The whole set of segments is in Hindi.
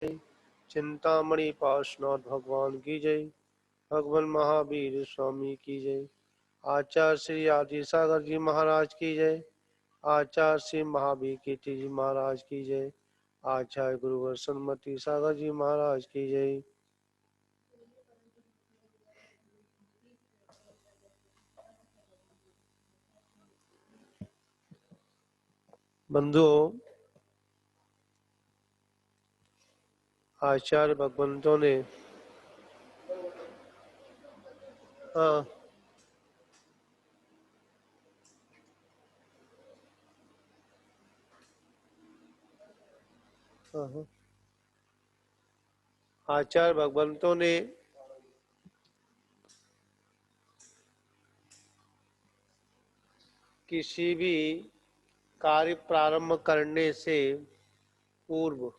चिंतामणि पार्श्वनाथ भगवान की जय। भगवान महावीर स्वामी की जय। आचार्य श्री आदि सागर जी महाराज की जय। आचार्य श्री महावीर कीर्ति जी महाराज की जय। आचार्य गुरुवर सन्मति सागर जी महाराज की जय। बंधुओं, आचार्य भगवंतों ने हाँ हाँ, आचार्य भगवंतों ने किसी भी कार्य प्रारंभ करने से पूर्व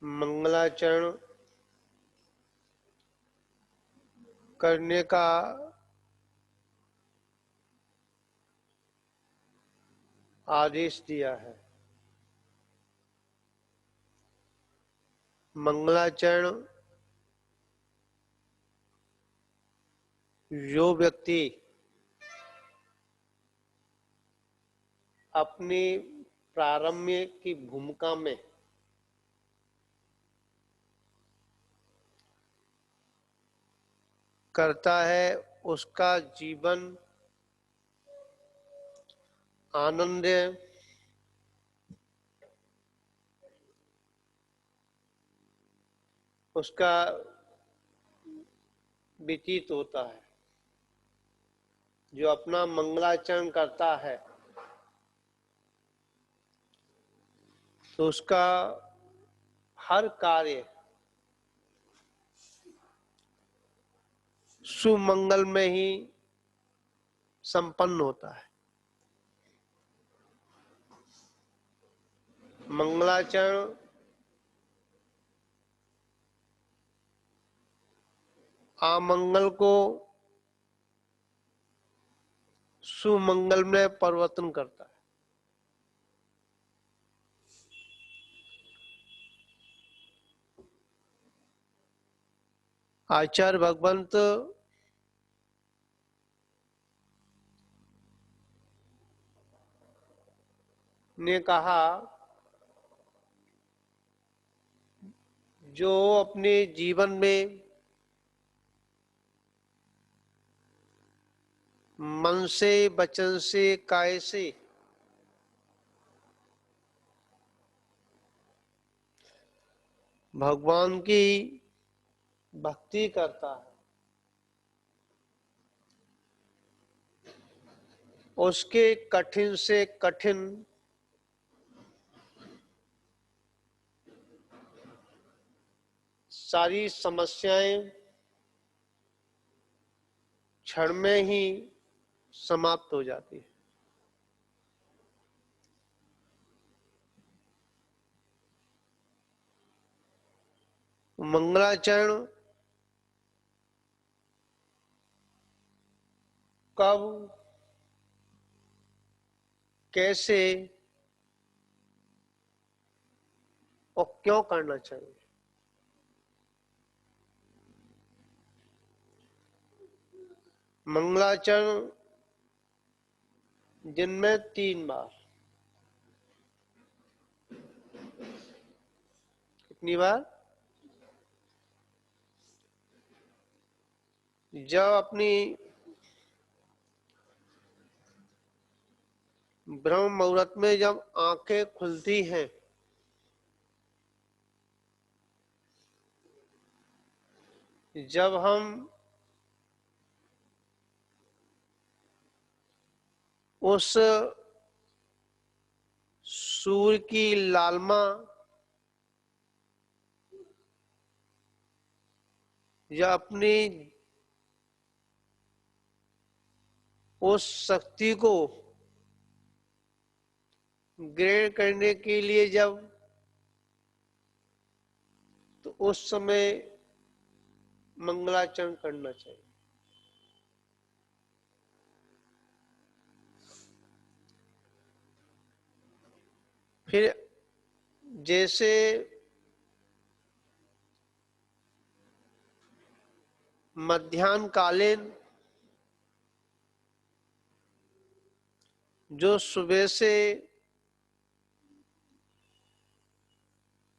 मंगलाचरण करने का आदेश दिया है। मंगलाचरण जो व्यक्ति अपनी प्रारंभ की भूमिका में करता है उसका जीवन आनंद उसका व्यतीत होता है। जो अपना मंगलाचरण करता है तो उसका हर कार्य सुमंगल में ही संपन्न होता है। मंगलाचरण अमंगल को सुमंगल में परिवर्तन करता है। आचार्य भगवंत ने कहा जो अपने जीवन में मन से वचन से काया से भगवान की भक्ति करता है उसके कठिन से कठिन सारी समस्याएं क्षण में ही समाप्त हो जाती है। मंगलाचरण कब कैसे और क्यों करना चाहिए? मंगलाचरण दिन में 3 बार। कितनी बार? जब अपनी ब्रह्म मुहूर्त में जब आंखें खुलती हैं जब हम उस सूर्य की लालिमा या अपनी उस शक्ति को ग्रहण करने के लिए जब तो उस समय मंगलाचरण करना चाहिए। फिर जैसे मध्याह्न कालीन जो सुबह से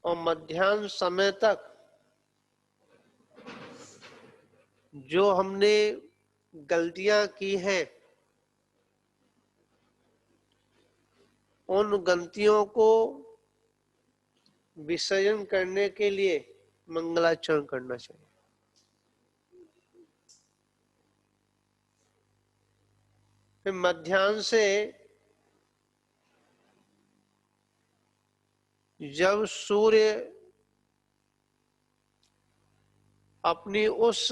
और मध्याह्न समय तक जो हमने गलतियां की हैं, उन गलतियों को विसर्जन करने के लिए मंगलाचरण करना चाहिए। फिर मध्याह्न से जब सूर्य अपनी उस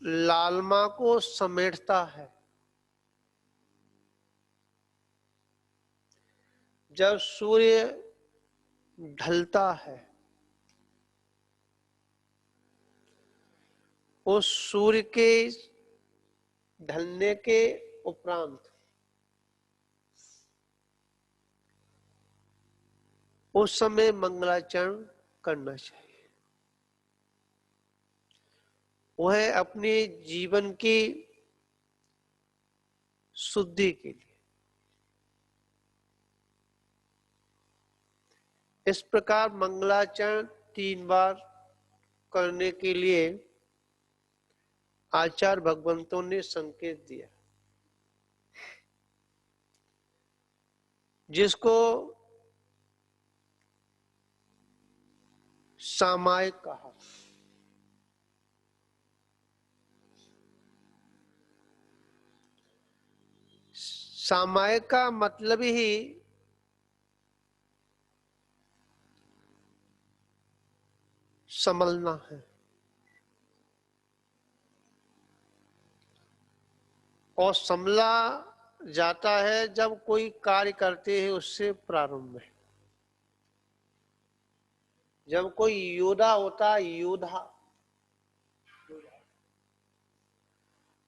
लालमा को समेटता है, जब सूर्य ढलता है, उस सूर्य के ढलने के उपरांत उस समय मंगलाचरण करना चाहिए। वह अपने जीवन की शुद्धि के लिए। इस प्रकार मंगलाचरण 3 बार करने के लिए आचार्य भगवंतों ने संकेत दिया, जिसको सामायिक कहा। सामायिक का मतलब ही संभलना है, और संभला जाता है जब कोई कार्य करते हैं उससे प्रारंभ में। जब कोई योद्धा होता है, योद्धा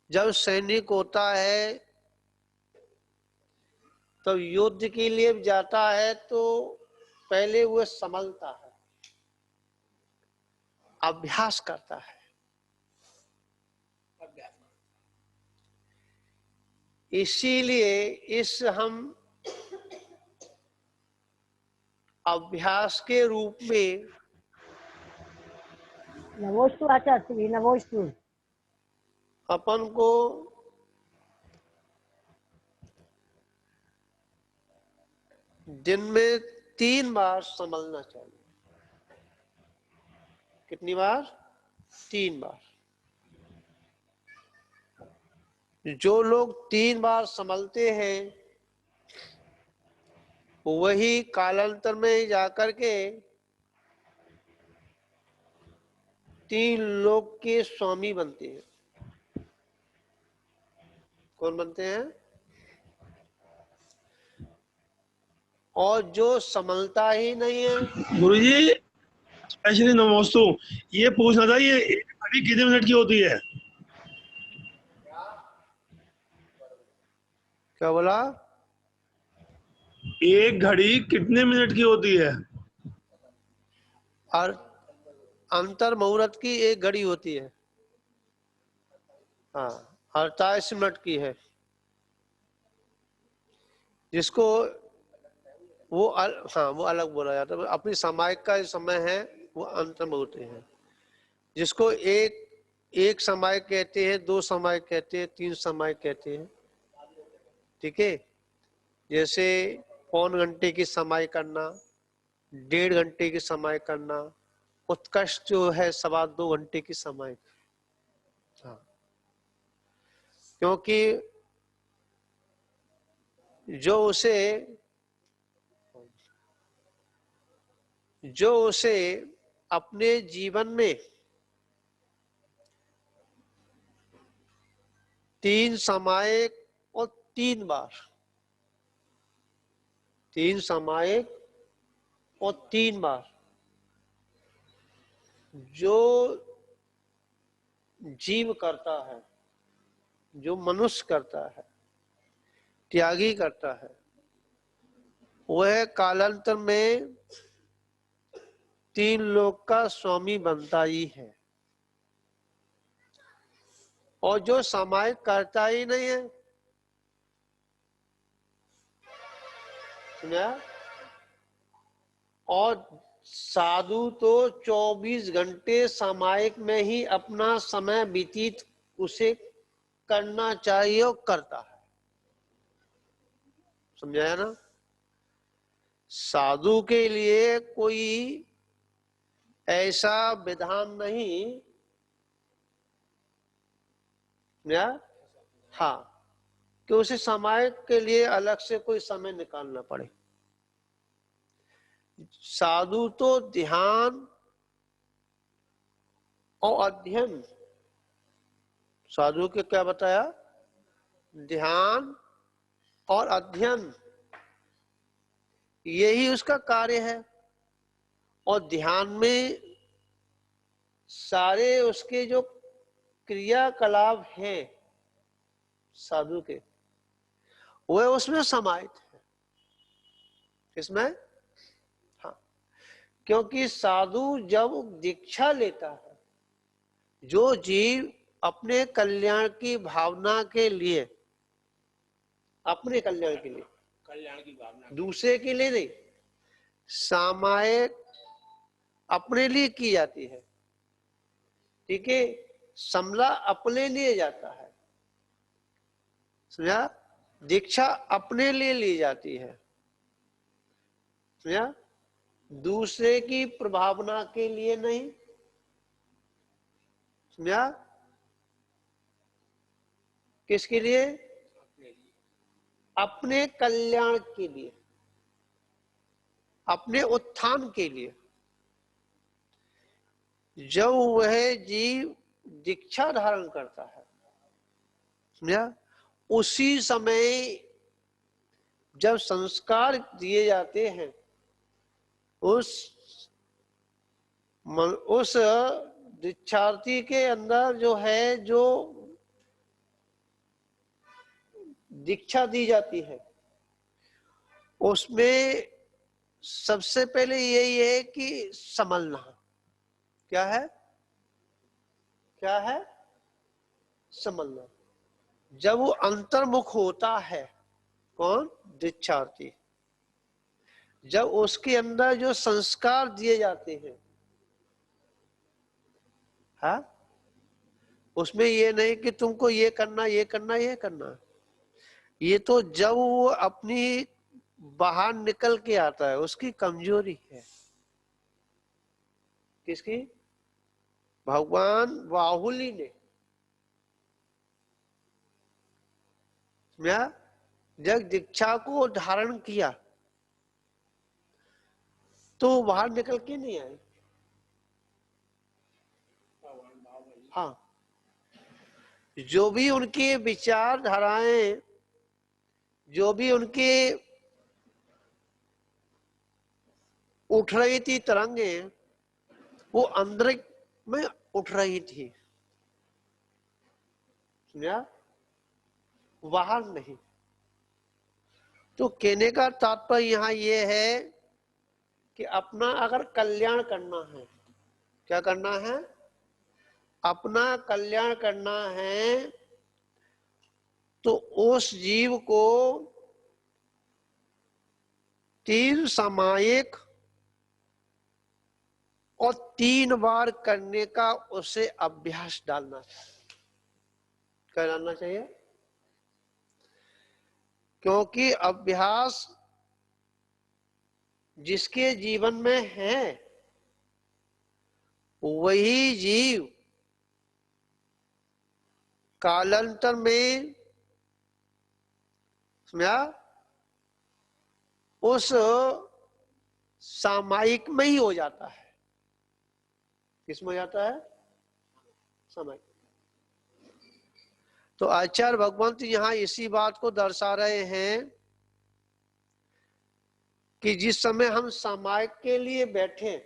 जब सैनिक होता है, तो युद्ध के लिए जाता है तो पहले वह संभलता है, अभ्यास करता है। इसीलिए इस हम अभ्यास के रूप में नवोस्तु आचार्य नवोस्तु अपन को दिन में 3 बार संभलना चाहिए। कितनी बार? 3 बार। जो लोग 3 बार संभलते हैं वही कालांतर में जाकर के 3 लोक के स्वामी बनते हैं। कौन बनते हैं? और जो संभलता ही नहीं है। गुरुजी स्पेशली नमोस्तु, ये पूछना था, ये एक घड़ी कितने मिनट की होती है? क्या बोला? एक घड़ी कितने मिनट की होती है? और अंतर मुहूर्त की 1 घड़ी होती है। हाँ, 48 मिनट की है। जिसको हाँ वो अलग बोला जाता है। अपनी सामायिक का समय है वो अंतर मुहूर्त है, जिसको एक समय कहते हैं, 2 समय कहते हैं, 3 समय कहते हैं। ठीक है, जैसे 1.25 घंटे की समय करना, 1.5 घंटे की समय करना, उत्कृष्ट जो है 2.25 घंटे की समय। हाँ, क्योंकि जो उसे अपने जीवन में 3 सामायिक और 3 बार, 3 सामायिक और 3 बार जो जीव करता है, जो मनुष्य करता है, त्यागी करता है, वह कालांतर में 3 लोक का स्वामी बनता ही है, और जो सामायिक करता ही नहीं है, सुना? और साधु तो 24 घंटे सामायिक में ही अपना समय व्यतीत उसे करना चाहिए और करता है। समझाया ना? साधु के लिए कोई ऐसा विधान नहीं, या हाँ, कि उसे सामायिक के लिए अलग से कोई समय निकालना पड़े। साधु तो ध्यान और अध्ययन, साधु के क्या बताया? ध्यान और अध्ययन, यही उसका कार्य है। और ध्यान में सारे उसके जो क्रियाकलाप हैं साधु के, वह उसमें समाहित है। किसमें? हाँ, क्योंकि साधु जब दीक्षा लेता है, जो जीव अपने कल्याण की भावना के लिए, अपने कल्याण के लिए, कल्याण की भावना, दूसरे के लिए नहीं, सामायिक अपने लिए की जाती है, ठीक है, समला अपने लिए जाता है, समझा? दीक्षा अपने लिए ली जाती है, समझा? दूसरे की प्रभावना के लिए नहीं, समझा? किसके लिए? अपने लिए, अपने कल्याण के लिए, अपने उत्थान के लिए। जब वह जीव दीक्षा धारण करता है, समझा? उसी समय जब संस्कार दिए जाते हैं, उस दीक्षार्थी के अंदर जो है, जो दीक्षा दी जाती है, उसमें सबसे पहले यही है कि संभलना। क्या है? क्या है? संभलना। जब वो अंतर्मुख होता है, कौन? दीक्षार्थी, जब उसके अंदर जो संस्कार दिए जाते हैं, हाँ, उसमें ये नहीं कि तुमको ये करना, ये करना, ये करना, ये तो जब वो अपनी बाहर निकल के आता है, उसकी कमजोरी है। किसकी? भगवान बाहुली ने, जब दीक्षा को धारण किया तो बाहर निकल के नहीं आए। हाँ, जो भी उनके विचारधाराएं, जो भी उनके उठ रही थी तरंगे, वो अंदर में उठ रही थी, समझा? बाहर नहीं। तो कहने का तात्पर्य यहाँ ये है कि अपना अगर कल्याण करना है, क्या करना है? अपना कल्याण करना है, तो उस जीव को 3 सामायिक और 3 बार करने का उसे अभ्यास डालना चाहिए। क्या डालना चाहिए? क्योंकि अभ्यास जिसके जीवन में है, वही जीव कालांतर में, समझा, उस सामायिक में ही हो जाता है। किसमें हो जाता है? सामायिक। तो आचार्य भगवंत यहां इसी बात को दर्शा रहे हैं कि जिस समय हम सामायिक के लिए बैठे,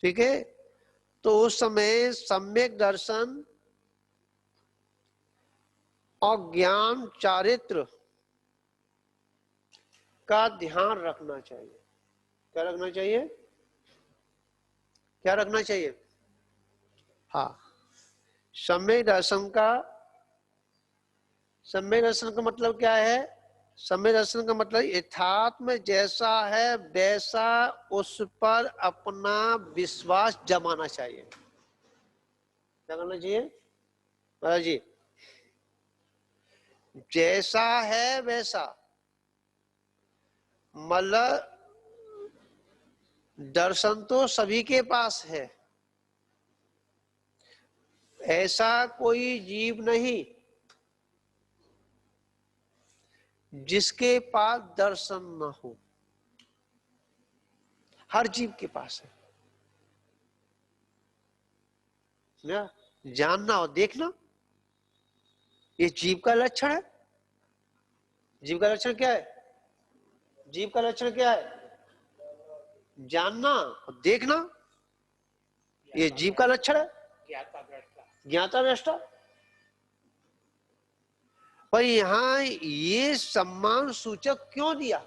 ठीक है, तो उस समय सम्यक दर्शन और ज्ञान चारित्र का ध्यान रखना चाहिए। क्या रखना चाहिए? क्या रखना चाहिए? हाँ, सम्यक दर्शन का मतलब क्या है? सम्यक दर्शन का मतलब यथार्थ में जैसा है वैसा उस पर अपना विश्वास जमाना चाहिए। क्या करना चाहिए महाराज जी? जैसा है वैसा, मतलब दर्शन तो सभी के पास है, ऐसा कोई जीव नहीं जिसके पास दर्शन न हो। हर जीव के पास है ना। जानना और देखना ये जीव का लक्षण है। जीव का लक्षण क्या है? जीव का लक्षण क्या है? जानना और देखना, ये जीव का लक्षण है। ज्ञाता दृष्टा। ज्ञाता दृष्टा। पर यहां ये सम्मान सूचक क्यों दिया?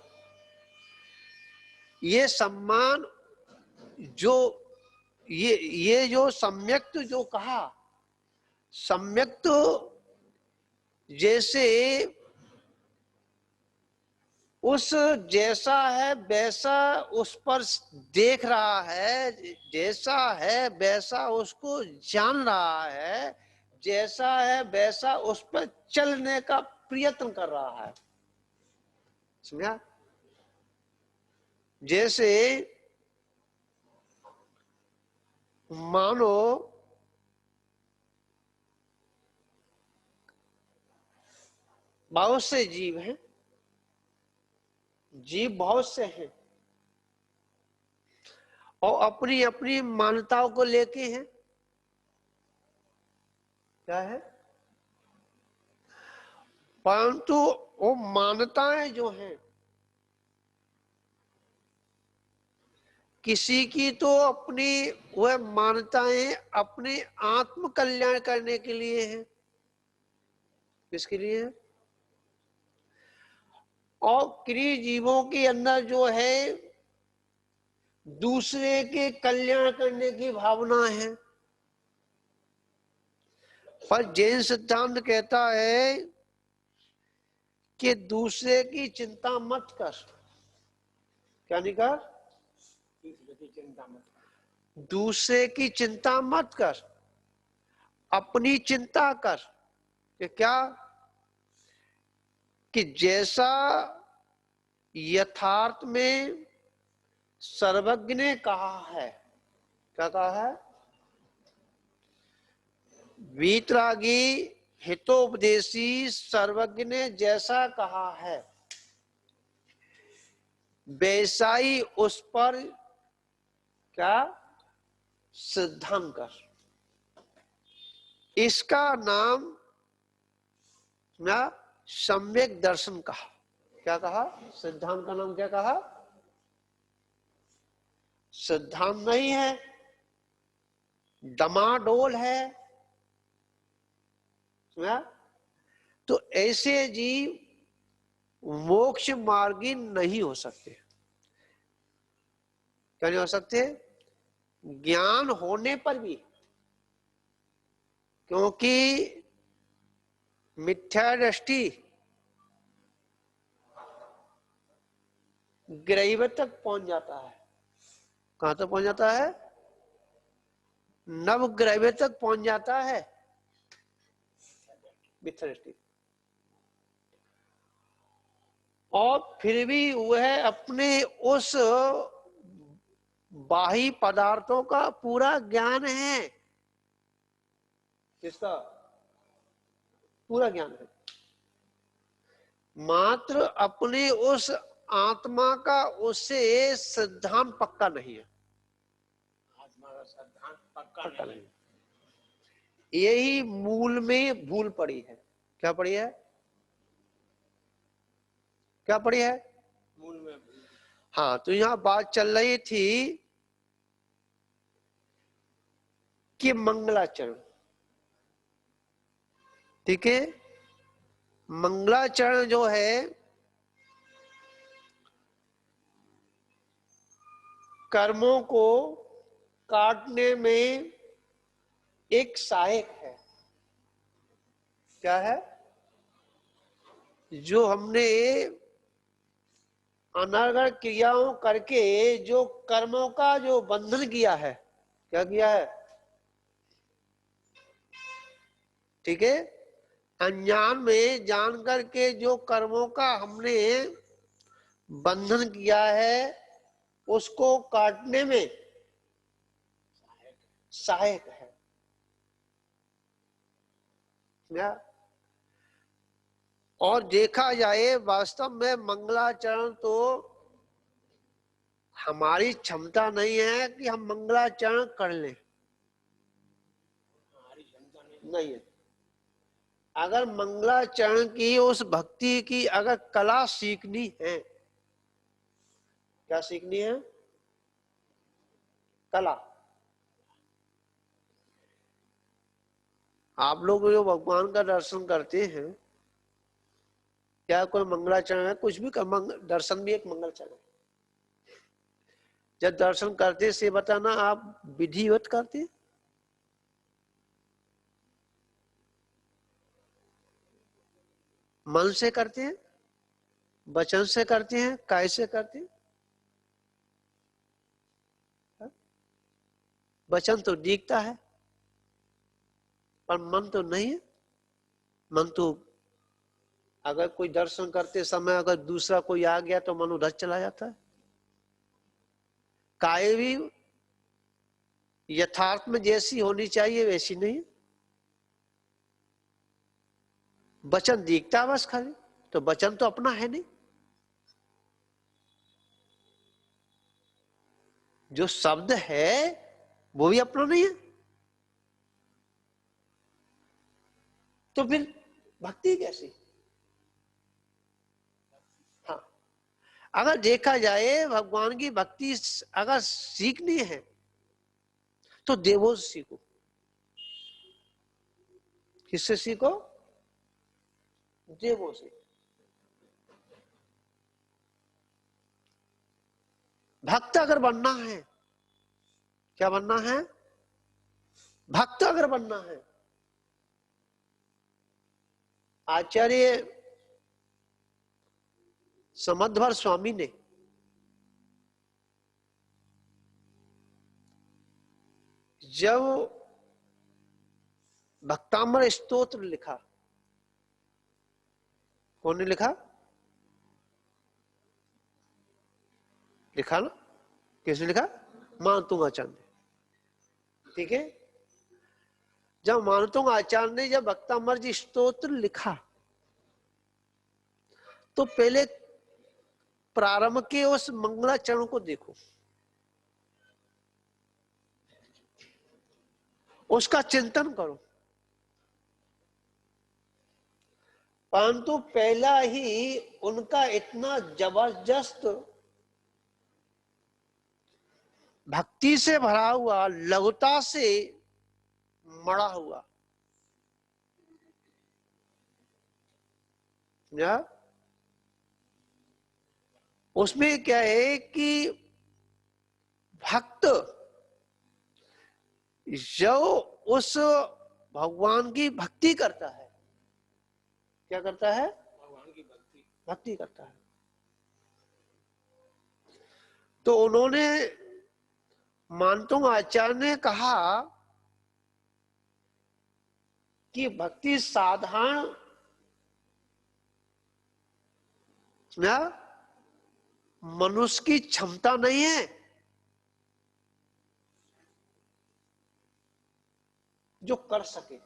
ये सम्मान जो ये जो सम्यक जो कहा, सम्यक जैसे उस जैसा है वैसा उस पर देख रहा है, जैसा है वैसा उसको जान रहा है, जैसा है वैसा उस पर चलने का प्रयत्न कर रहा है। समझा? जैसे मानो बहुत से जीव हैं, जीव बहुत से हैं और अपनी अपनी मान्यताओं को लेके हैं। क्या है? परंतु वो मान्यताएं जो हैं, किसी की तो अपनी वह मान्यताएं अपने आत्म कल्याण करने के लिए हैं। किसके लिए है? और किन्हीं जीवों के अंदर जो है दूसरे के कल्याण करने की भावना है। पर जैन सिद्धांत कहता है कि दूसरे की चिंता मत कर। क्या नहीं कर? दूसरे की चिंता मत कर। दूसरे की चिंता मत कर, अपनी चिंता कर। कि क्या? कि जैसा यथार्थ में सर्वज्ञ ने कहा है। क्या कहा है? वीतरागी हितोपदेशी सर्वज्ञ ने जैसा कहा है वैसा ही उस पर क्या सिद्धांत कर। इसका नाम ना सम्यक दर्शन कहा। क्या कहा? सिद्धांत का नाम क्या कहा? सिद्धांत नहीं है, डमाडोल है। समझा? तो ऐसे जीव मोक्ष मार्गी नहीं हो सकते। क्या नहीं हो सकते? ज्ञान होने पर भी, क्योंकि मिथ्या दृष्टि ग्रैव तक पहुंच जाता है। कहां तक पहुंच जाता है? नवग्रह तक पहुंच जाता है मिथ्या दृष्टि। और फिर भी वह अपने उस बाह्य पदार्थों का पूरा ज्ञान है। किसका? पूरा ज्ञान है, मात्र अपने उस आत्मा का उससे सिद्धांत पक्का नहीं है। आत्मा का सिद्धांत पक्का नहीं। यही मूल में भूल पड़ी है। क्या पड़ी है? क्या पड़ी है? मूल में। हाँ, तो यहां बात चल रही थी कि मंगलाचरण। ठीक है? मंगलाचरण जो है कर्मों को काटने में एक सहायक है। क्या है? जो हमने अनर्गल क्रियाओं करके जो कर्मों का जो बंधन किया है, क्या किया है? ठीक है, अज्ञान में जान करके जो कर्मों का हमने बंधन किया है उसको काटने में सहायक है। क्या? और देखा जाए वास्तव में मंगलाचरण तो हमारी क्षमता नहीं है कि हम मंगलाचरण कर लें, नहीं है। अगर मंगलाचरण की उस भक्ति की अगर कला सीखनी है, क्या सीखनी है? कला। आप लोग जो भगवान का दर्शन करते हैं, क्या कोई मंगलाचरण है? कुछ भी दर्शन भी एक मंगलाचरण है। जब दर्शन करते से बताना, आप विधिवत करते, मन से करते हैं, वचन से करते हैं, काय से करते हैं? वचन तो दिखता है पर मन तो नहीं है। मन तो अगर कोई दर्शन करते समय अगर दूसरा कोई आ गया तो मन उधर चला जाता है। काय भी यथार्थ में जैसी होनी चाहिए वैसी नहीं। वचन दिखता बस खाली, तो वचन तो अपना है नहीं। जो शब्द है वो भी अपना नहीं है, तो फिर भक्ति कैसी? हाँ, अगर देखा जाए भगवान की भक्ति अगर सीखनी है तो देवों से सीखो। किससे सीखो? देवों से। भक्त अगर बनना है, क्या बनना है? भक्त अगर बनना है, आचार्य समध्वर स्वामी ने जब भक्तामर स्तोत्र लिखा, कौन ने लिखा? लिखा ना? किसने लिखा? मानतुंग आचार्य ने। ठीक है, जब मानतुंग आचार्य ने जब भक्तामर जी स्तोत्र लिखा तो पहले प्रारंभ के उस मंगलाचरण को देखो, उसका चिंतन करो। परंतु पहला ही उनका इतना जबरदस्त भक्ति से भरा हुआ, लघुता से मड़ा हुआ, या उसमें क्या है कि भक्त जो उस भगवान की भक्ति करता है, क्या करता है? भगवान की भक्ति करता है। तो उन्होंने मानतुंग आचार्य ने कहा कि भक्ति साधारण ना मनुष्य की क्षमता नहीं है जो कर सके।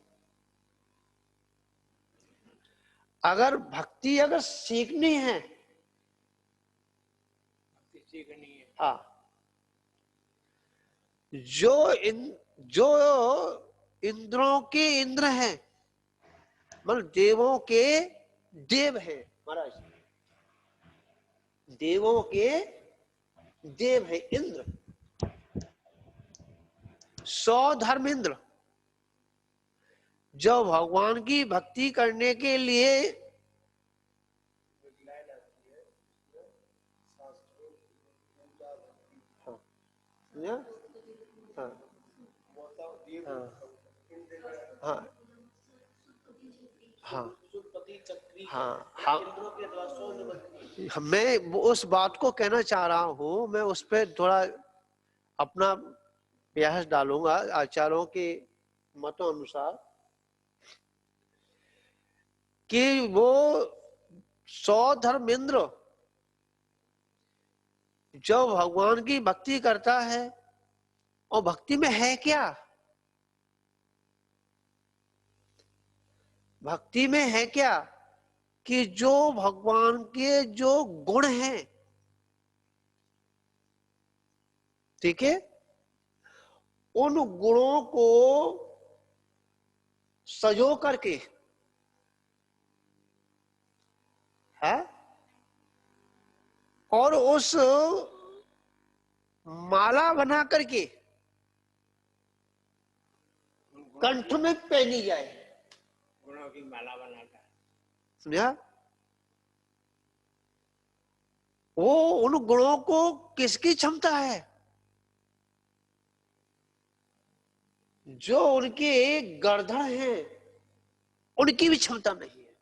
अगर भक्ति अगर सीखनी है, सीखनी है। हाँ, जो इंद्रों के इंद्र हैं, मतलब देवों के देव हैं महाराज, देवों के देव है इंद्र, 100 धर्मेंद्र, जो भगवान की भक्ति करने के लिए समझा? हाँ हाँ हाँ हाँ हाँ हाँ। मैं उस बात को कहना चाह रहा हूं, मैं उस पर थोड़ा अपना प्रयास डालूंगा आचार्यों के मतों अनुसार कि वो 100 धर्मेंद्र जो भगवान की भक्ति करता है, और भक्ति में है क्या, भक्ति में है क्या कि जो भगवान के जो गुण हैं, ठीक है, उन गुणों को सजो करके है, और उस माला बना करके कंठ में पहनी जाए। गुणों की माला बनाता है। समझा? वो उन गुणों को किसकी क्षमता है, जो उनके गर्दन हैं उनकी भी क्षमता नहीं है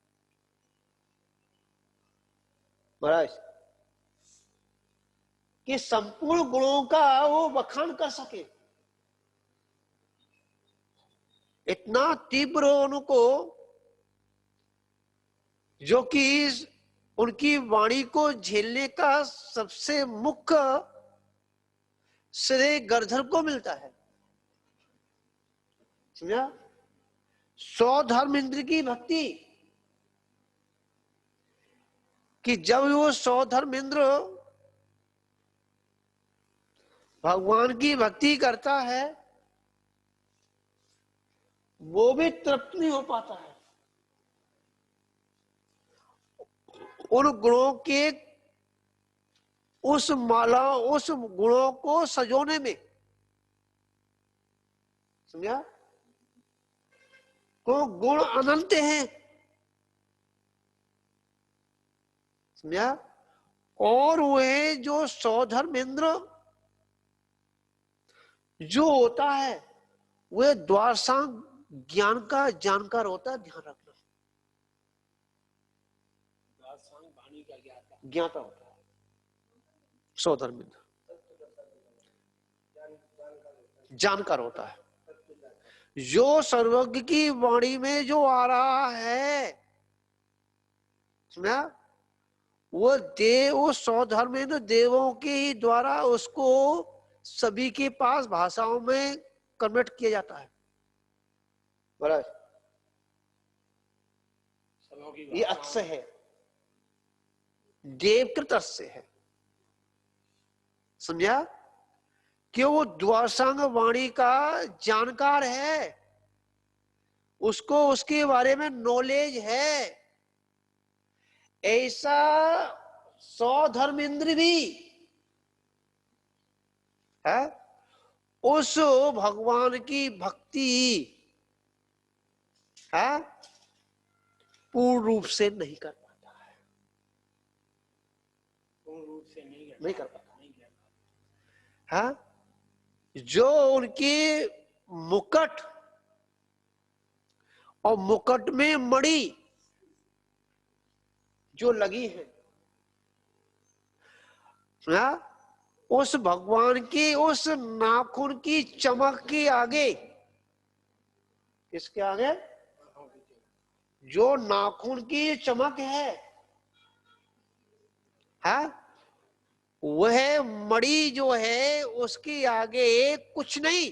महाराज, कि संपूर्ण गुणों का वो बखान कर सके। इतना तीव्र उनको, जो कि उनकी वाणी को झेलने का सबसे मुख्य श्रेय गर्दन को मिलता है। समझा? 100 धर्म इंद्र की भक्ति, कि जब वो 100 धर्म इंद्र भगवान की भक्ति करता है, वो भी तृप्त नहीं हो पाता है उन गुणों के, उस माला, उस गुणों को सजोने में। समझा? को गुण अनंत हैं। समझा? और वह जो 100 धर्मेंद्र जो होता है, वह द्वारसांग ज्ञान का जानकार होता है। ध्यान रखना, वाणी का ज्ञाता ज्ञाता होता है 100 धर्मेंद्र, जानकार होता है। जो सर्वज्ञ की वाणी में जो आ रहा है, समझा, वो देव, वो 100 धर्मेंद्र देवों के ही द्वारा उसको सभी के पास भाषाओं में कन्वर्ट किया जाता है महाराज। सबों की ये अत्स्य है, देवकृत अत्स्य है। समझा? कि वो द्वारसांग वाणी का जानकार है, उसको उसके बारे में नॉलेज है। ऐसा 100 धर्मेंद्र भी है, उस भगवान की भक्ति है पूर्ण रूप से नहीं कर पाता है, पूर्ण रूप से नहीं कर पाता है। जो उनके मुकुट और मुकुट में मणि जो लगी है, उस भगवान की उस नाखून की चमक के आगे, किसके आगे? जो नाखून की चमक है, वह मणि जो है उसके आगे कुछ नहीं।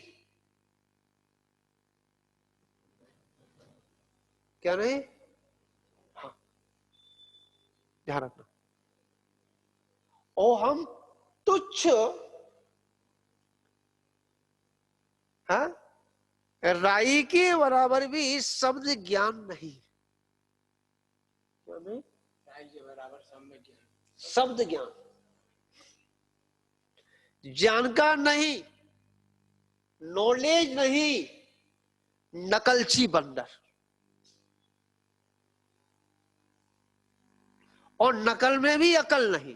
क्या नहीं? हाँ, ध्यान रखना। और हम तुच्छ, हाँ, राई के बराबर भी शब्द ज्ञान नहीं। क्या नहीं? राई के बराबर सम्य ज्ञान, शब्द ज्ञान जानकार नहीं, नॉलेज नहीं, नकलची बंदर। और नकल में भी अकल नहीं।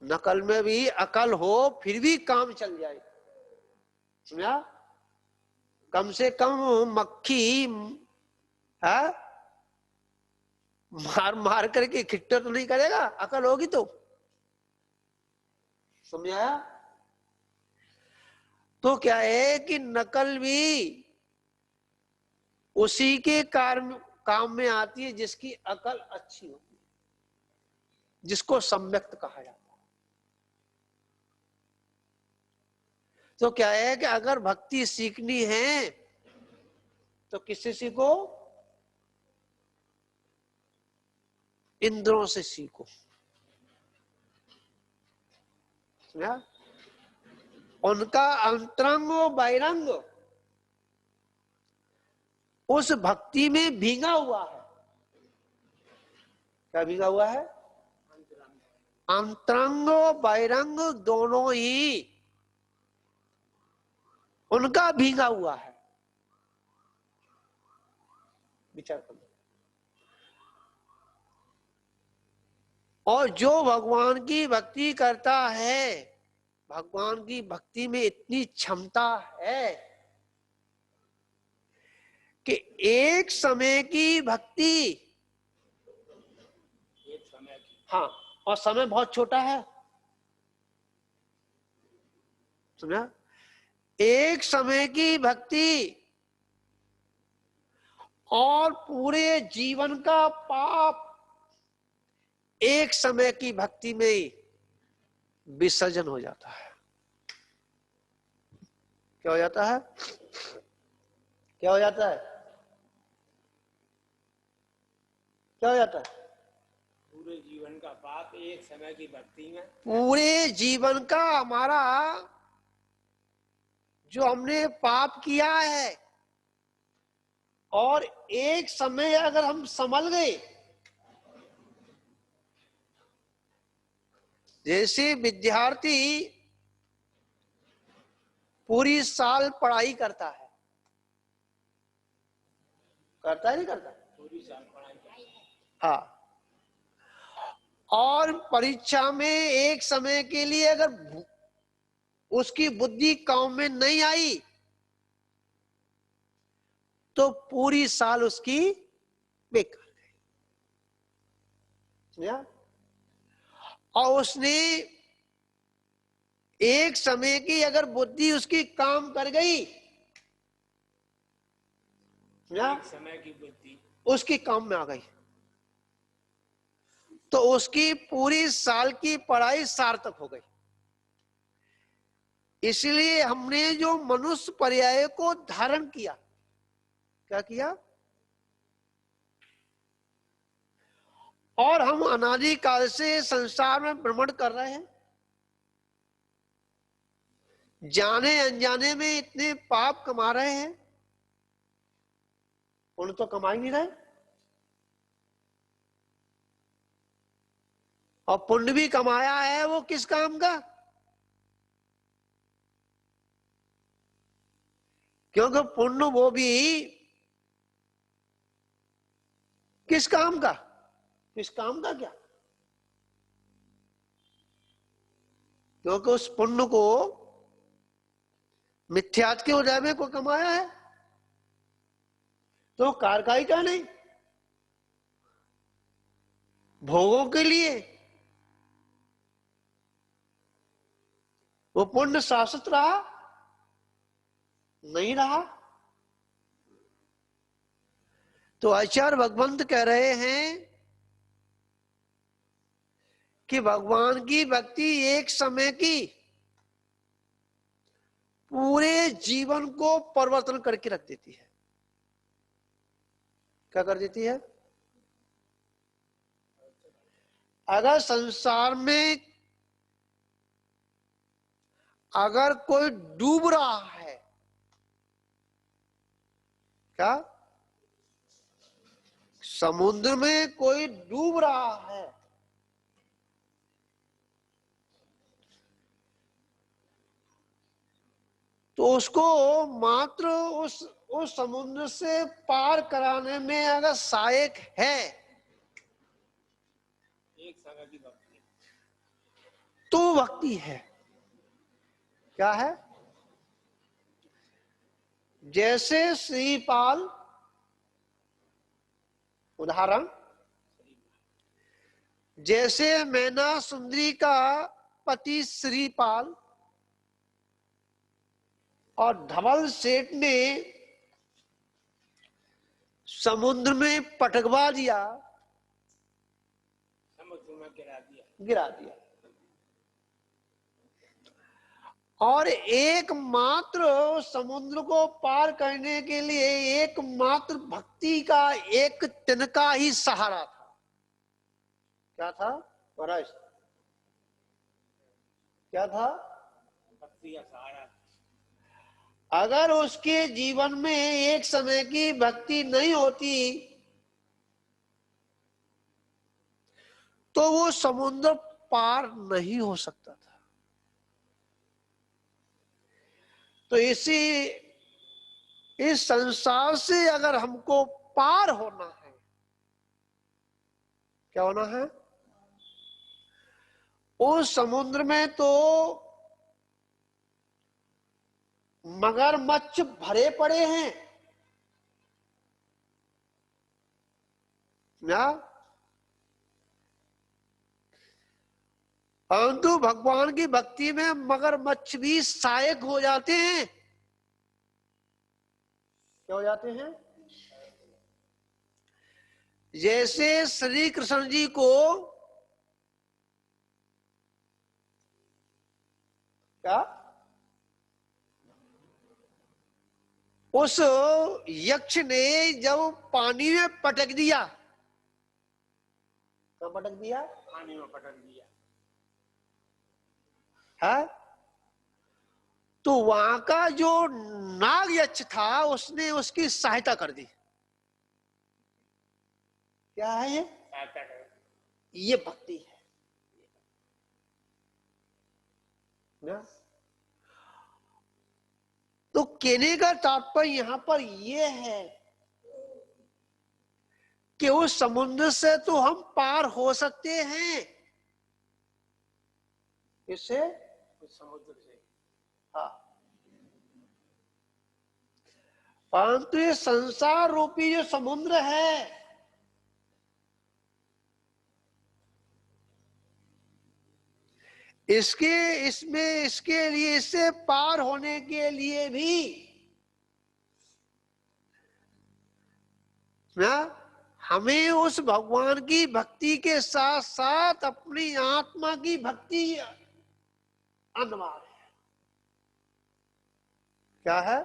नकल में भी अकल हो फिर भी काम चल जाए, समझा? कम से कम मक्खी है मार मार करके खिट्टर तो नहीं करेगा, अकल होगी तो, समझा? तो क्या है कि नकल भी उसी के काम में आती है जिसकी अकल अच्छी होती है, जिसको सम्यक्त कहा जाता है। तो क्या है कि अगर भक्ति सीखनी है तो किससे सीखो? इंद्रों से सीखो, समझा? उनका अंतरंग और बहिरंग उस भक्ति में भीगा हुआ है। क्या भीगा हुआ है? अंतरंग और बहिरंग दोनों ही उनका भीगा हुआ है। विचार करो। और जो भगवान की भक्ति करता है, भगवान की भक्ति में इतनी क्षमता है कि एक समय की भक्ति, एक समय की, हाँ, और समय बहुत छोटा है, समझा? एक समय की भक्ति और पूरे जीवन का पाप एक समय की भक्ति में विसर्जन हो जाता है। क्या हो जाता है? क्या हो जाता है? क्या हो जाता है? पूरे जीवन का पाप एक समय की भक्ति में, पूरे जीवन का हमारा जो हमने पाप किया है, और एक समय अगर हम संभल गए, जैसे विद्यार्थी पूरी साल पढ़ाई करता है, करता है नहीं करता? पूरी साल पढ़ाई करते हैं। हाँ, और परीक्षा में एक समय के लिए अगर उसकी बुद्धि काम में नहीं आई तो पूरी साल उसकी बेकार गई, समझा? और उसने एक समय की अगर बुद्धि उसकी काम कर गई, समझा? एक समय की बुद्धि उसकी काम में आ गई तो उसकी पूरी साल की पढ़ाई सार्थक हो गई। इसलिए हमने जो मनुष्य पर्याय को धारण किया, क्या किया? और हम अनादिकाल से संसार में भ्रमण कर रहे हैं, जाने अनजाने में इतने पाप कमा रहे हैं, उन्हें तो कमा ही नहीं रहे, और पुण्य भी कमाया है वो किस काम का? क्योंकि पुण्य वो भी किस काम का? किस काम का क्या? क्योंकि उस पुण्य को मिथ्यात्व के उदय में को कमाया है, तो कारकाई का नहीं, भोगों के लिए वो पुण्य शाश्वत रहा नहीं रहा। तो आचार्य भगवंत कह रहे हैं कि भगवान की भक्ति एक समय की पूरे जीवन को परिवर्तन करके रख देती है। क्या कर देती है? अगर संसार में अगर कोई डूब रहा है, क्या समुद्र में कोई डूब रहा है, तो उसको मात्र उस समुद्र से पार कराने में अगर सहायक है एक समय की भक्ति, तो भक्ति है। क्या है? जैसे श्रीपाल, उदाहरण, जैसे मैना सुंदरी का पति श्रीपाल और धवल सेठ ने समुद्र में पटकवा दिया, समुद्र में गिरा दिया, और एकमात्र समुद्र को पार करने के लिए एकमात्र भक्ति का एक तिनका ही सहारा था। क्या था महाराज? क्या था? भक्ति का सहारा। अगर उसके जीवन में एक समय की भक्ति नहीं होती तो वो समुद्र पार नहीं हो सकता था। तो इस संसार से अगर हमको पार होना है, क्या होना है? उस समुद्र में तो मगरमच्छ भरे पड़े हैं ना, परंतु भगवान की भक्ति में मगरमच्छ भी सहायक हो जाते हैं। क्या हो जाते हैं? जैसे श्री कृष्ण जी को क्या उस यक्ष ने जब पानी में पटक दिया, क्या पटक दिया? पानी में पटक दिया है, तो वहां का जो नाग यक्ष था उसने उसकी सहायता कर दी। क्या है ये? सहायता कर। ये भक्ति है ना। तो कहने का तात्पर्य यहां पर यह है कि उस समुद्र से तो हम पार हो सकते हैं, इससे, उस समुद्र से। हाँ, परंतु ये संसार रूपी जो समुद्र है इसके लिए, इससे पार होने के लिए भी ना हमें उस भगवान की भक्ति के साथ साथ अपनी आत्मा की भक्ति अनिवार्य है। क्या है?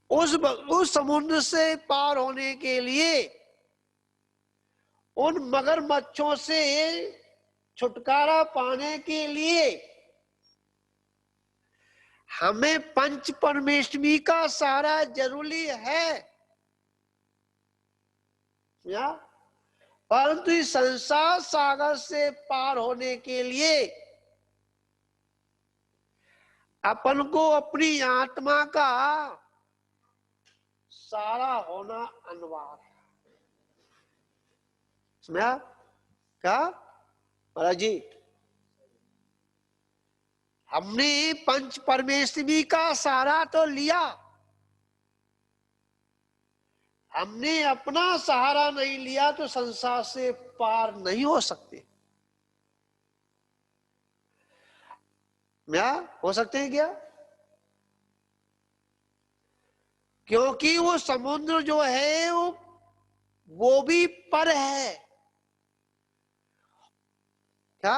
उस समुद्र से पार होने के लिए उन मगरमच्छों से छुटकारा पाने के लिए हमें पंच परमेष्ठी का सहारा जरूरी है या, परंतु इस संसार सागर से पार होने के लिए अपन को अपनी आत्मा का सहारा होना अनिवार्य है। समझा? क्या महाराज जी? हमने पंच परमेष्ठी का सहारा तो लिया, हमने अपना सहारा नहीं लिया तो संसार से पार नहीं हो सकते। क्या हो सकते हैं क्या? क्योंकि वो समुद्र जो है वो भी पर है। क्या?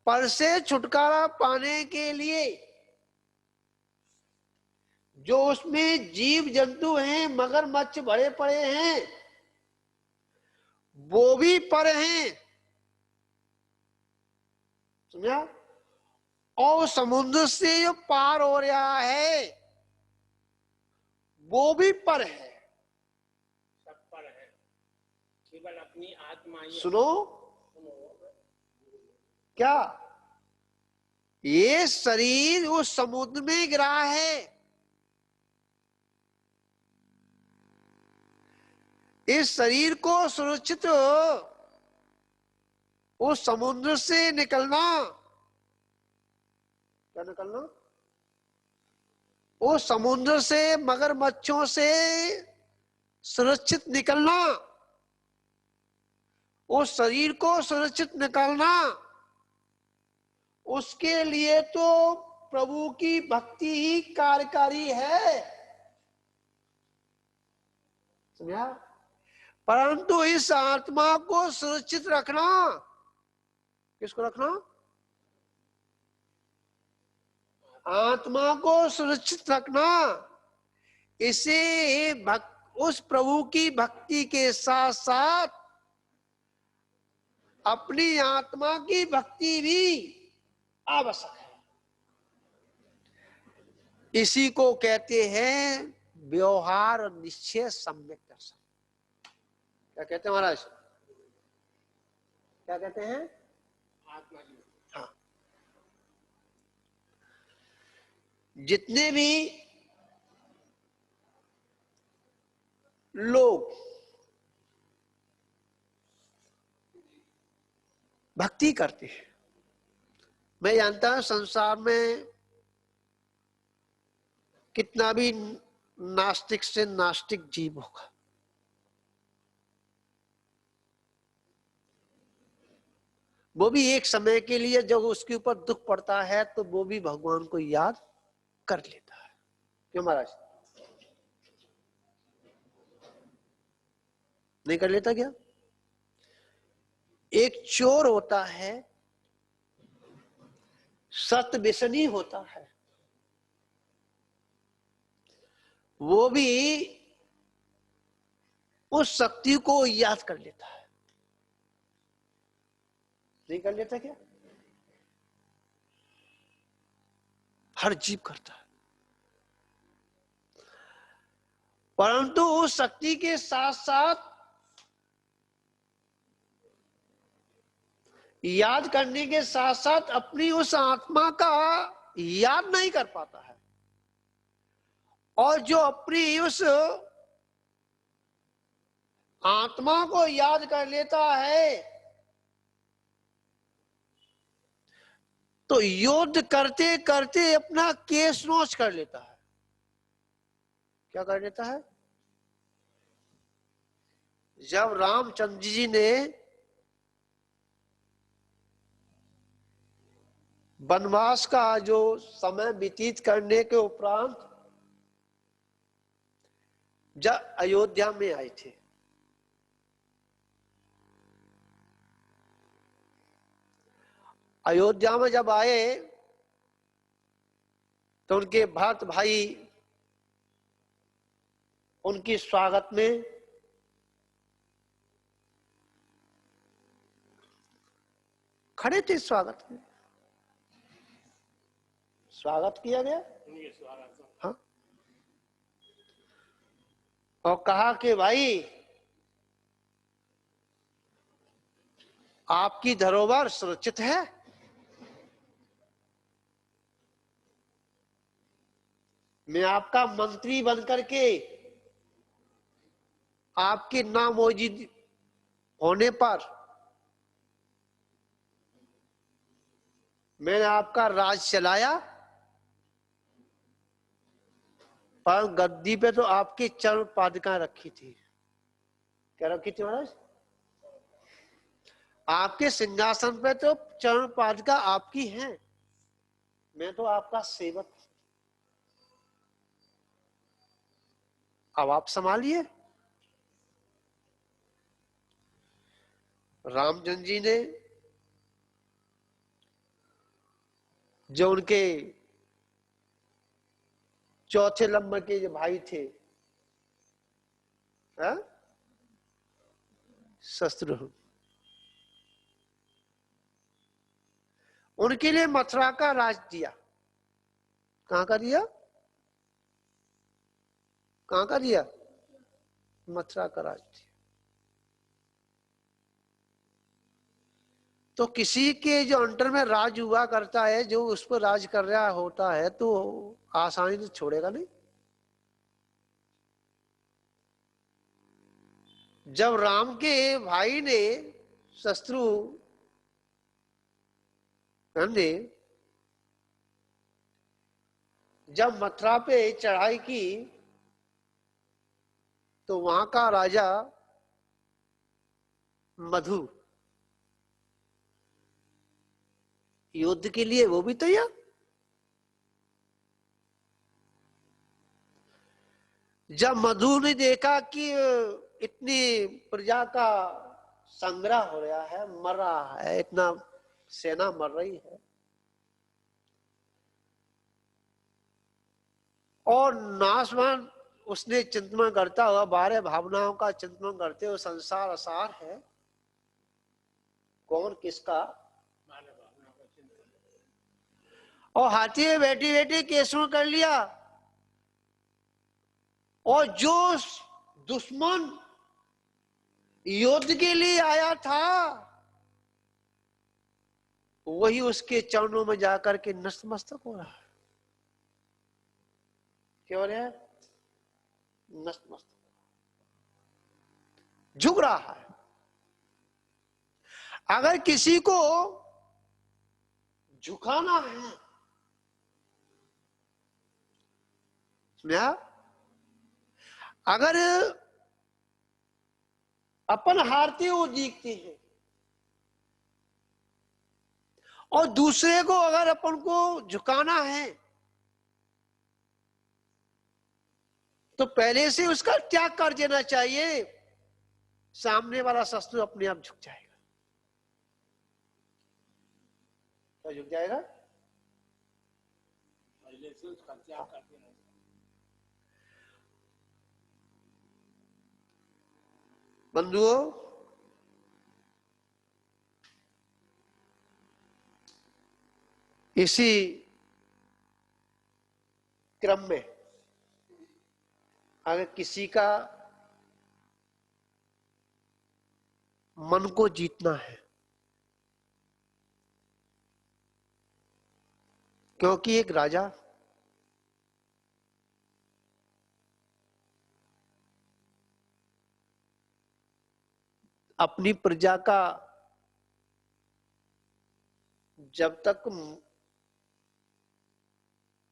पर से छुटकारा पाने के लिए जो उसमें जीव जंतु हैं, मगरमच्छ भरे पड़े हैं, वो भी पर हैं। समझा? और समुद्र से जो पार हो रहा है वो भी पर है। सब पर है, केवल अपनी आत्मा ही। सुनो, क्या ये शरीर उस समुद्र में गिरा है, इस शरीर को सुरक्षित उस समुद्र से निकलना, क्या निकलना? उस समुद्र से, मगरमच्छों से सुरक्षित निकलना, उस शरीर को सुरक्षित निकालना, उसके लिए तो प्रभु की भक्ति ही कार्यकारी है, समझा? परंतु इस आत्मा को सुरक्षित रखना, किसको रखना? आत्मा को सुरक्षित रखना। इसे उस प्रभु की भक्ति के साथ साथ अपनी आत्मा की भक्ति भी आवश्यक है। इसी को कहते हैं व्यवहार और निश्चय सम्यक दर्शन। क्या कहते हैं महाराज? क्या कहते हैं? आत्मा की। हाँ, जितने भी लोग भक्ति करते हैं, मैं जानता हूं संसार में कितना भी नास्तिक से नास्तिक जीव होगा, वो भी एक समय के लिए जब उसके ऊपर दुख पड़ता है तो वो भी भगवान को याद कर लेता है। क्यों महाराज? नहीं कर लेता क्या? एक चोर होता है, सत व्यसनी होता है, वो भी उस शक्ति को याद कर लेता है। नहीं कर लेता क्या? हर जीव करता है, परंतु उस शक्ति के साथ साथ याद करने के साथ साथ अपनी उस आत्मा का याद नहीं कर पाता है। और जो अपनी उस आत्मा को याद कर लेता है तो युद्ध करते करते अपना केस नोच कर लेता है। क्या कर लेता है? जब रामचंद्र जी ने वनवास का जो समय व्यतीत करने के उपरांत जब अयोध्या में आए थे, अयोध्या में जब आए तो उनके भक्त भाई उनकी स्वागत में खड़े थे। स्वागत में स्वागत किया गया। हाँ, और कहा कि भाई आपकी धरोहर सुरक्षित है, मैं आपका मंत्री बनकर के आपके नामौजूद होने पर मैंने आपका राज चलाया, पर गद्दी पे तो आपकी चरण पादुकाएं रखी थी। क्या रखी थी महाराज? आपके सिंहासन पे तो चरण पादुका आपकी हैं, मैं तो आपका सेवक। अब आप संभालिए। रामचंद्र जी ने जो उनके चौथे नंबर के जो भाई थे, शत्रुघ्न, उनके लिए मथुरा का राज दिया। कहां का दिया? कहां का दिया? मथुरा का राज दिया। तो किसी के जो अंडर में राज हुआ करता है, जो उस पर राज कर रहा होता है, तो आसानी से छोड़ेगा नहीं। जब राम के भाई ने शत्रु कहने जब मथुरा पे चढ़ाई की तो वहां का राजा मधु युद्ध के लिए वो भी तैयार। जब मधु ने देखा कि इतनी प्रजा का संग्रह हो रहा है, मर रहा है, इतना सेना मर रही है, और नाशवान उसने चिंतन करता हुआ, बारह भावनाओं का चिंतन करते हुए, संसार असार है, कौन किसका, और हाथी में बैठी बैठी केसुण कर लिया। और जो दुश्मन युद्ध के लिए आया था वही उसके चरणों में जाकर के नतमस्तक हो रहा है। क्या हो रहा है? नतमस्तक झुक रहा है। अगर किसी को झुकाना है, समझा? अगर अपन हारते हुए दिखते हैं और दूसरे को अगर अपन को झुकाना है तो पहले से उसका त्याग कर देना चाहिए। सामने वाला शत्रु अपने आप झुक जाएगा। क्या झुक जाएगा? पहले से उसका त्याग कर देना। बंधुओं, इसी क्रम में अगर किसी का मन को जीतना है, क्योंकि एक राजा अपनी प्रजा का जब तक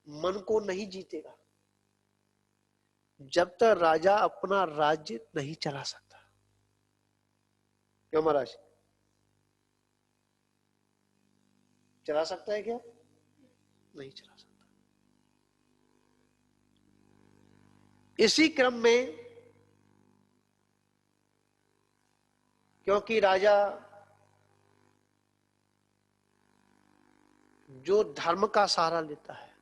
मन को नहीं जीतेगा, जब तक राजा अपना राज्य नहीं चला सकता। क्यों महाराज? चला सकता है क्या? नहीं चला सकता। इसी क्रम में, क्योंकि राजा जो धर्म का सहारा लेता है,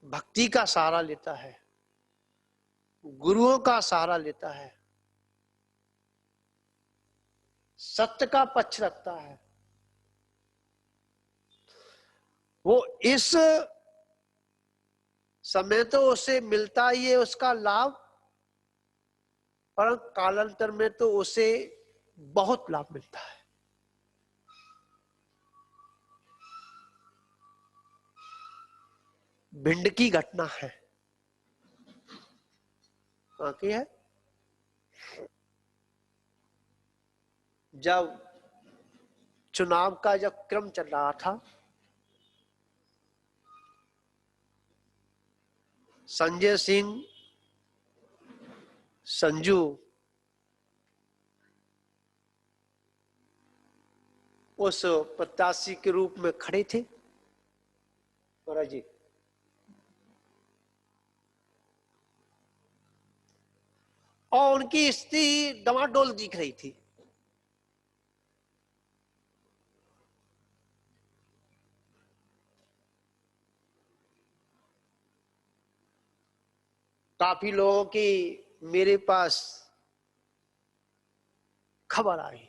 भक्ति का सहारा लेता है, गुरुओं का सहारा लेता है, सत्य का पक्ष रखता है, वो इस समय तो उसे मिलता ही है उसका लाभ, पर कालांतर में तो उसे बहुत लाभ मिलता है। भिंड की घटना है, बाकी है। जब चुनाव का जब क्रम चल रहा था, संजय सिंह संजू उस प्रत्याशी के रूप में खड़े थे। महाराज जी, और उनकी स्थिति डमाडोल दिख रही थी। काफी लोगों की मेरे पास खबर आई।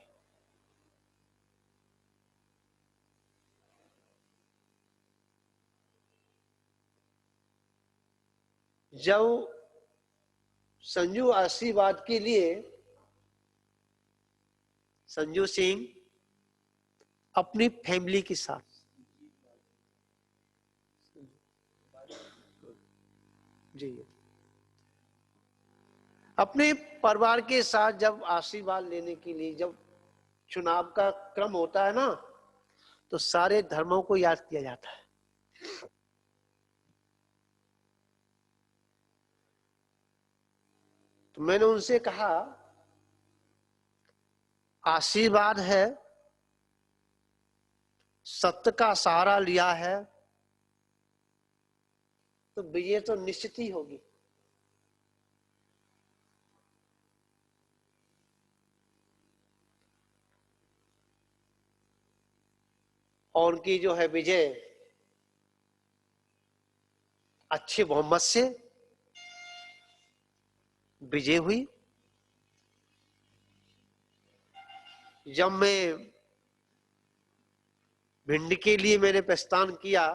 जब संजू आशीर्वाद के लिए संजू सिंह अपनी फैमिली के साथ जी अपने परिवार के साथ जब आशीर्वाद लेने के लिए जब चुनाव का क्रम होता है ना, तो सारे धर्मों को याद किया जाता है। तो मैंने उनसे कहा आशीर्वाद है, सत्य का सहारा लिया है, तो विजय तो निश्चित ही होगी। और उनकी जो है विजय अच्छे बहुमत से विजय हुई। जब मैं भिंड के लिए मैंने प्रस्थान किया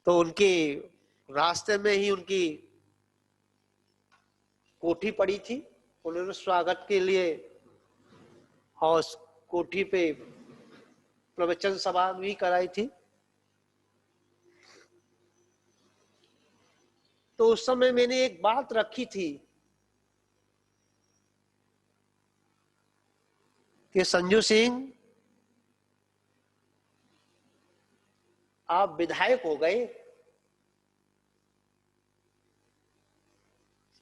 तो उनके रास्ते में ही उनकी कोठी पड़ी थी। उन्होंने स्वागत के लिए और कोठी पे प्रवचन सभा भी कराई थी। तो उस समय मैंने एक बात रखी थी कि संजू सिंह, आप विधायक हो गए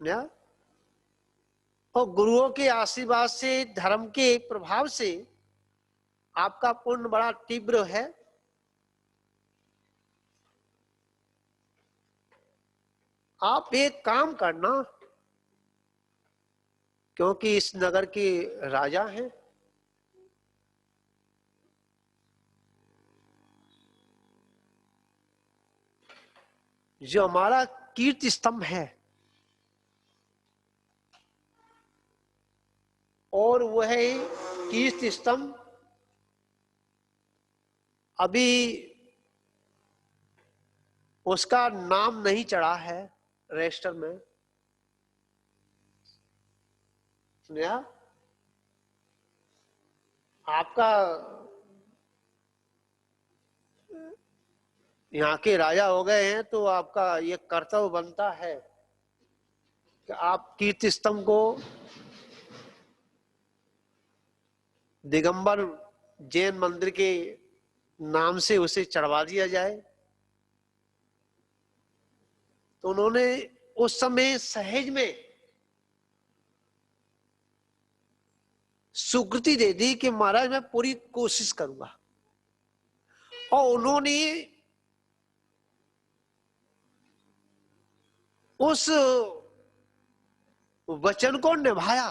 ना, और गुरुओं के आशीर्वाद से, धर्म के प्रभाव से आपका पुण्य बड़ा तीव्र है। आप एक काम करना, क्योंकि इस नगर के राजा हैं, जो हमारा कीर्ति स्तंभ है और वह कीर्ति स्तंभ अभी उसका नाम नहीं चढ़ा है रजिस्टर में, सुनिया, आपका यहाँ के राजा हो गए हैं तो आपका ये कर्तव्य बनता है कि आप कीर्ति स्तंभ को दिगंबर जैन मंदिर के नाम से उसे चढ़वा दिया जाए। तो उन्होंने उस समय सहेज में स्वीकृति दे दी कि महाराज मैं पूरी कोशिश करूंगा, और उन्होंने उस वचन को निभाया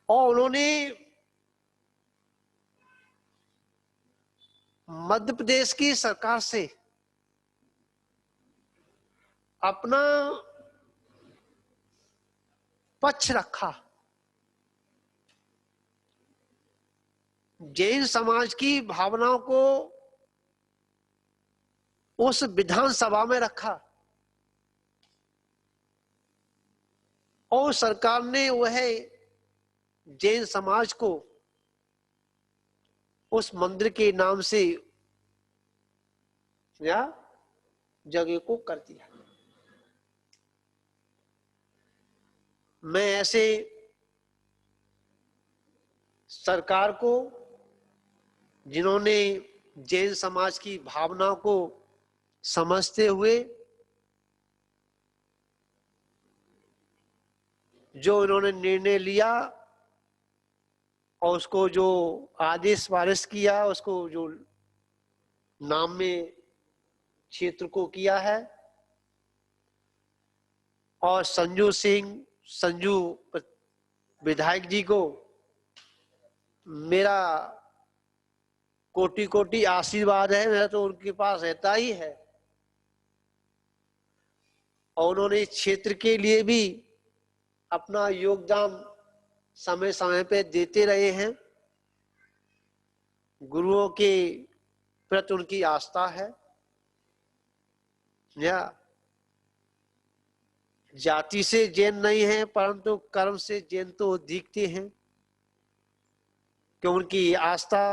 और उन्होंने मध्य प्रदेश की सरकार से अपना पक्ष रखा। जैन समाज की भावनाओं को उस विधानसभा में रखा और सरकार ने वह जैन समाज को उस मंदिर के नाम से या जगह को कर दिया। मैं ऐसे सरकार को, जिन्होंने जैन समाज की भावना को समझते हुए जो इन्होंने निर्णय लिया और उसको जो आदेश पारित किया, उसको जो नाम में क्षेत्र को किया है, और संजू सिंह, संजू विधायक जी को मेरा कोटि कोटि आशीर्वाद है। मेरा तो उनके पास रहता ही है, और उन्होंने इस क्षेत्र के लिए भी अपना योगदान समय समय पे देते रहे हैं। गुरुओं के प्रति उनकी आस्था है, या जाति से जैन नहीं है परंतु कर्म से जैन तो दिखते हैं, कि उनकी आस्था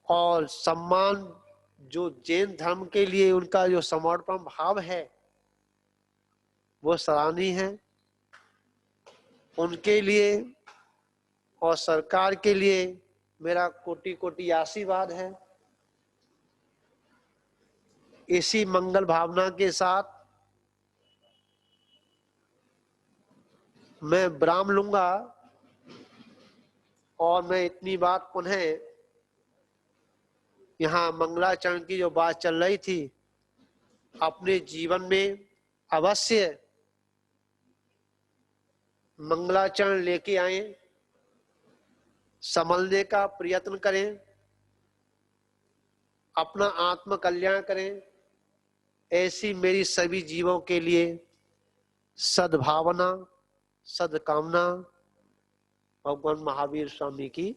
और सम्मान जो जैन धर्म के लिए उनका जो समर्पण भाव है वो सराहनीय है। उनके लिए और सरकार के लिए मेरा कोटि कोटि आशीर्वाद है। इसी मंगल भावना के साथ मैं विराम लूंगा और मैं इतनी बात पुनः यहाँ मंगलाचरण की जो बात चल रही थी, अपने जीवन में अवश्य मंगलाचरण लेके आए, संभलने का प्रयत्न करें, अपना आत्म कल्याण करें। ऐसी मेरी सभी जीवों के लिए सद्भावना, सद्कामना भगवान महावीर स्वामी की